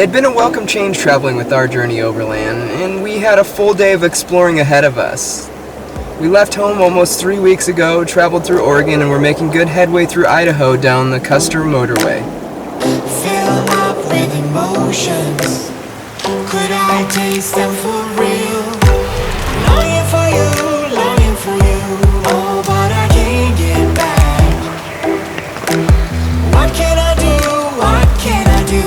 It'd been a welcome change traveling with our journey overland, and we had a full day of exploring ahead of us. We left home almost 3 weeks ago, traveled through Oregon, and we're making good headway through Idaho down the Custer motorway. Fill up with emotions. Could I taste them for real? Longing for you, longing for you. Oh, but I can't get back. What can I do? What can I do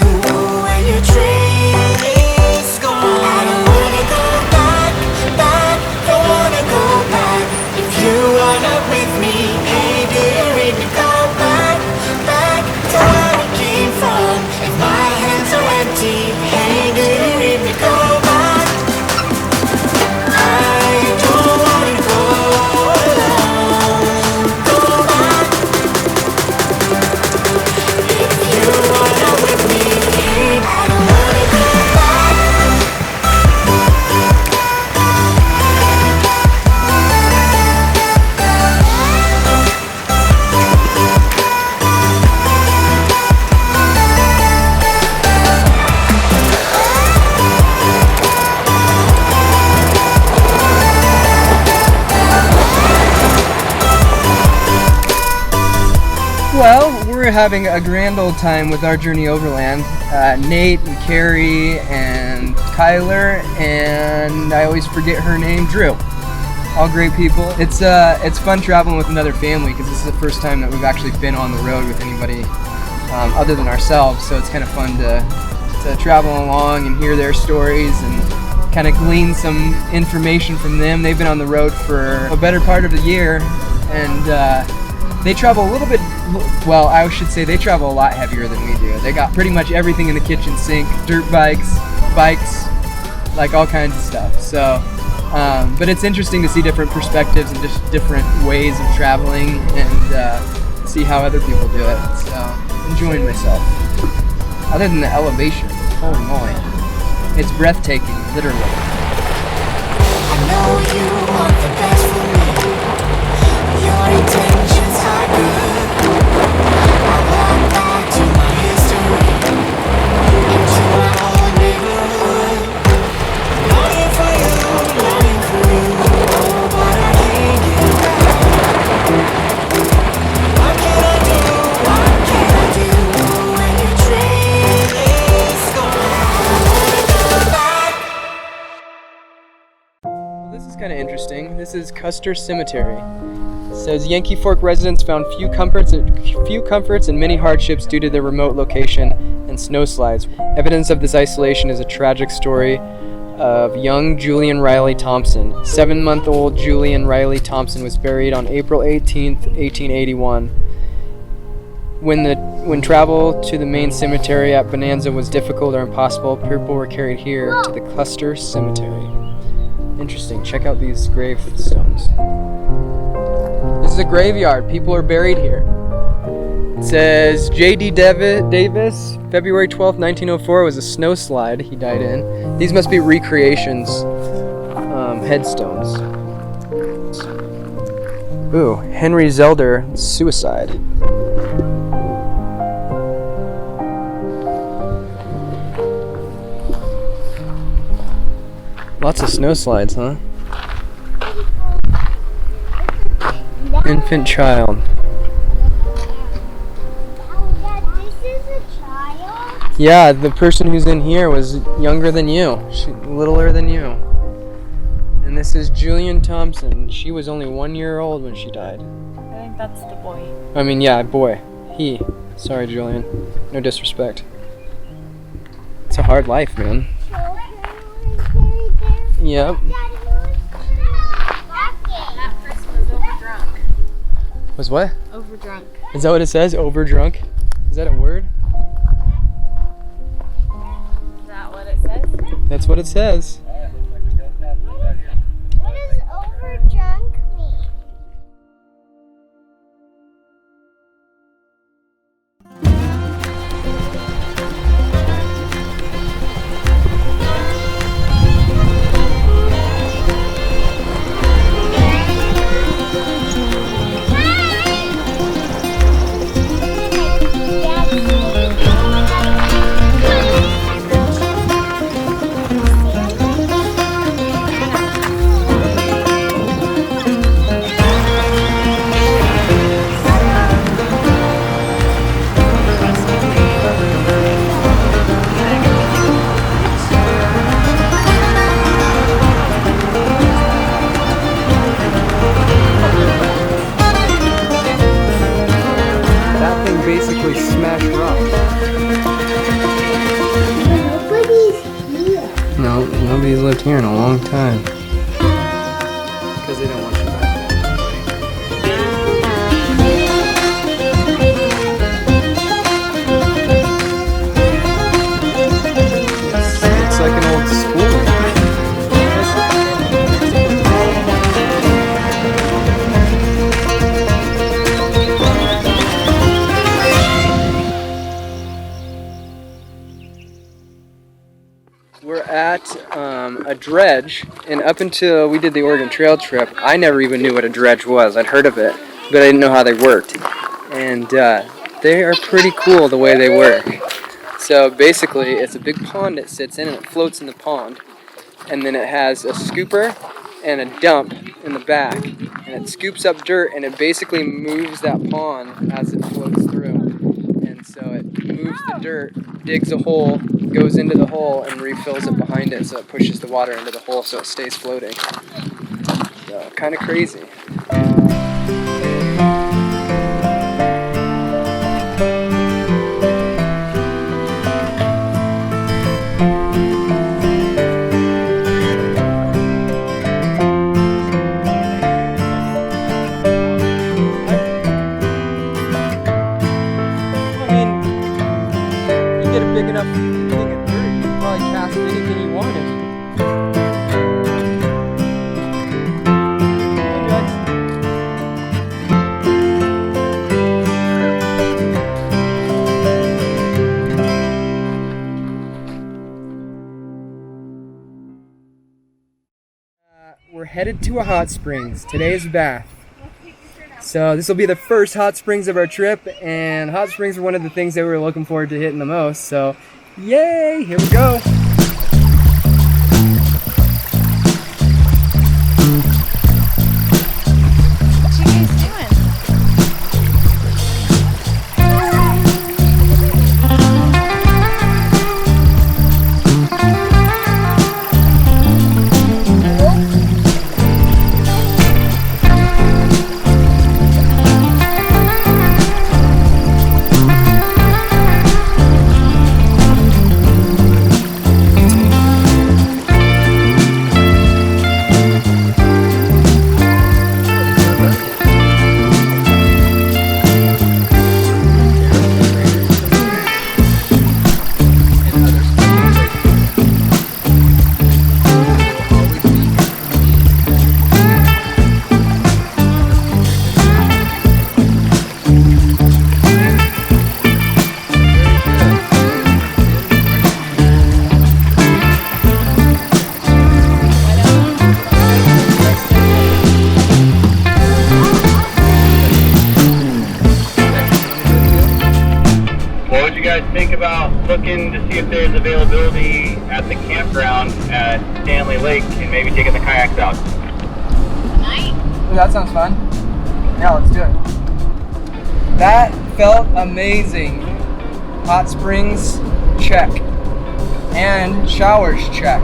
when your train is gone? I don't wanna go back, back. Don't wanna go back. If you are not with me, hey, do you read me? Go back, back to where we came from. If my hands are empty, hey, do you read me? Go back. I don't wanna go alone. Go back. If you are not with me, hey, I don't wanna go back. Well, we're having a grand old time with our journey overland. Nate and Carrie and Kyler, and I always forget her name, Drew. All great people. It's fun traveling with another family because this is the first time that we've actually been on the road with anybody other than ourselves. So it's kind of fun to travel along and hear their stories and kind of glean some information from them. They've been on the road for a better part of the year, and they travel a little bit, well, I should say they travel a lot heavier than we do. They got pretty much everything in the kitchen sink, dirt bikes, like all kinds of stuff. So, but it's interesting to see different perspectives and just different ways of traveling and see how other people do it. So, enjoying myself. Other than the elevation, holy moly. It's breathtaking, literally. I know you want the best for me. Your intentions are good. I walk back to my history, into my old neighborhood. Longing for you, longing for you. Oh, but I can't get back. What can I do? What can I do when your train is gone? I wanna go back. Well, this is kind of interesting. This is Custer Cemetery. It says Yankee Fork residents found few comforts and many hardships due to their remote location and snowslides. Evidence of this isolation is a tragic story of young Julian Riley Thompson. 7-month-old Julian Riley Thompson was buried on April 18th, 1881. When travel to the main cemetery at Bonanza was difficult or impossible, people were carried here to the Custer Cemetery. Interesting. Check out these gravestones. This is a graveyard. People are buried here. It says J.D. Davis, February 12th, 1904 was a snowslide he died in. These must be recreations, headstones. Ooh, Henry Zelder, suicide. Lots of snowslides, huh? Infant child. This is a child? Yeah, the person who's in here was younger than you, littler than you. And this is Julian Thompson. She was only 1 year old when she died. I think that's the boy. I mean, yeah, boy. He. Sorry, Julian. No disrespect. It's a hard life, man. Yep. That person was overdrunk. Was what? Overdrunk. Is that what it says? Overdrunk? Is that a word? Is that what it says? That's what it says. What does overdrunk mean? here in a long time. Because they don't want you back there. It's like an old school. We're at a dredge, and up until we did the Oregon Trail trip, I never even knew what a dredge was. I'd heard of it, but I didn't know how they worked. And they are pretty cool the way they work. So basically, it's a big pond it sits in, and it floats in the pond. And then it has a scooper and a dump in the back. And it scoops up dirt, and it basically moves that pond as it floats through. And so it moves the dirt, digs a hole, goes into the hole, and refills it behind it, so it pushes the water into the hole so it stays floating. So, kind of crazy. Big enough thing of dirt, you could probably cast anything you wanted. We're headed to a hot springs. Today's bath. So this will be the first hot springs of our trip, and hot springs are one of the things that we were looking forward to hitting the most. So, yay! Here we go. What you guys doing? Think about looking to see if there's availability at the campground at Stanley Lake and maybe taking the kayaks out. Night? Well, that sounds fun. Yeah, let's do it. That felt amazing. Hot springs, check. And showers, check.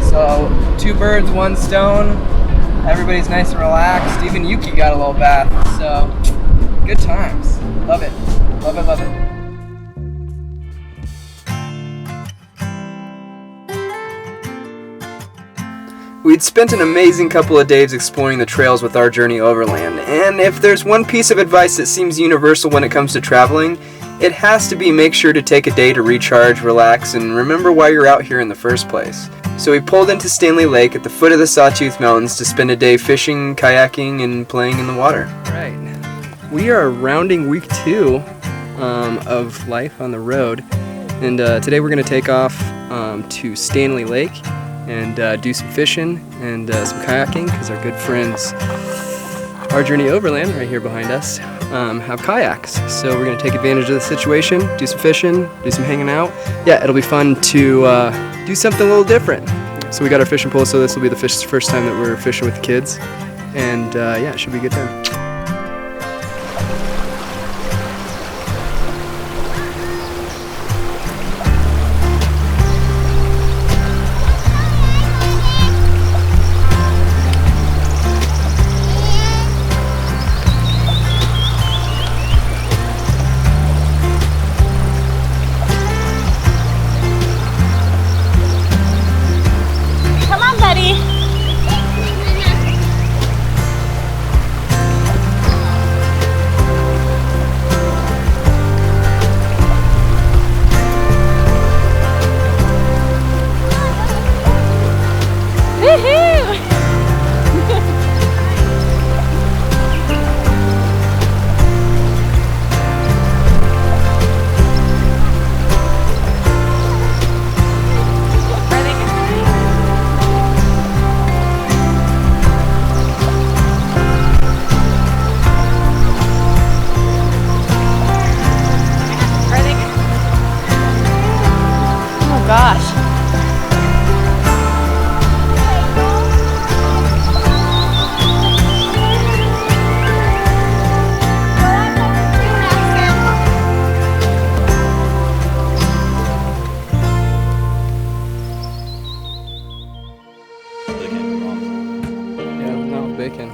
So, 2 birds, 1 stone. Everybody's nice and relaxed. Even Yuki got a little bath. So, good times. Love it. Love it, love it. We'd spent an amazing couple of days exploring the trails with our journey overland, and if there's one piece of advice that seems universal when it comes to traveling, it has to be make sure to take a day to recharge, relax, and remember why you're out here in the first place. So we pulled into Stanley Lake at the foot of the Sawtooth Mountains to spend a day fishing, kayaking, and playing in the water. Right. We are rounding week 2 of life on the road, and today we're going to take off to Stanley Lake and do some fishing and some kayaking, because our good friends, Our Journey Overland, right here behind us, have kayaks. So we're going to take advantage of the situation, do some fishing, do some hanging out. Yeah, it'll be fun to do something a little different. So we got our fishing pole, so this will be the first time that we're fishing with the kids. And yeah, it should be a good time.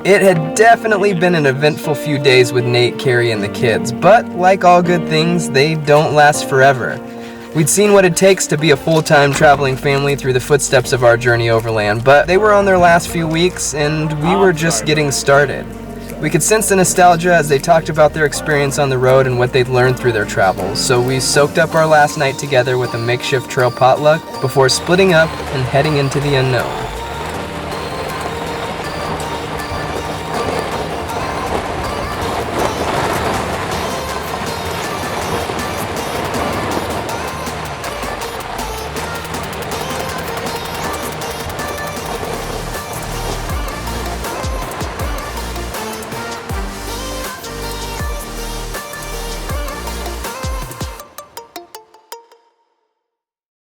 It had definitely been an eventful few days with Nate, Carrie, and the kids, but like all good things, they don't last forever. We'd seen what it takes to be a full-time traveling family through the footsteps of our journey overland, but they were on their last few weeks, and we were just getting started. We could sense the nostalgia as they talked about their experience on the road and what they'd learned through their travels, so we soaked up our last night together with a makeshift trail potluck before splitting up and heading into the unknown.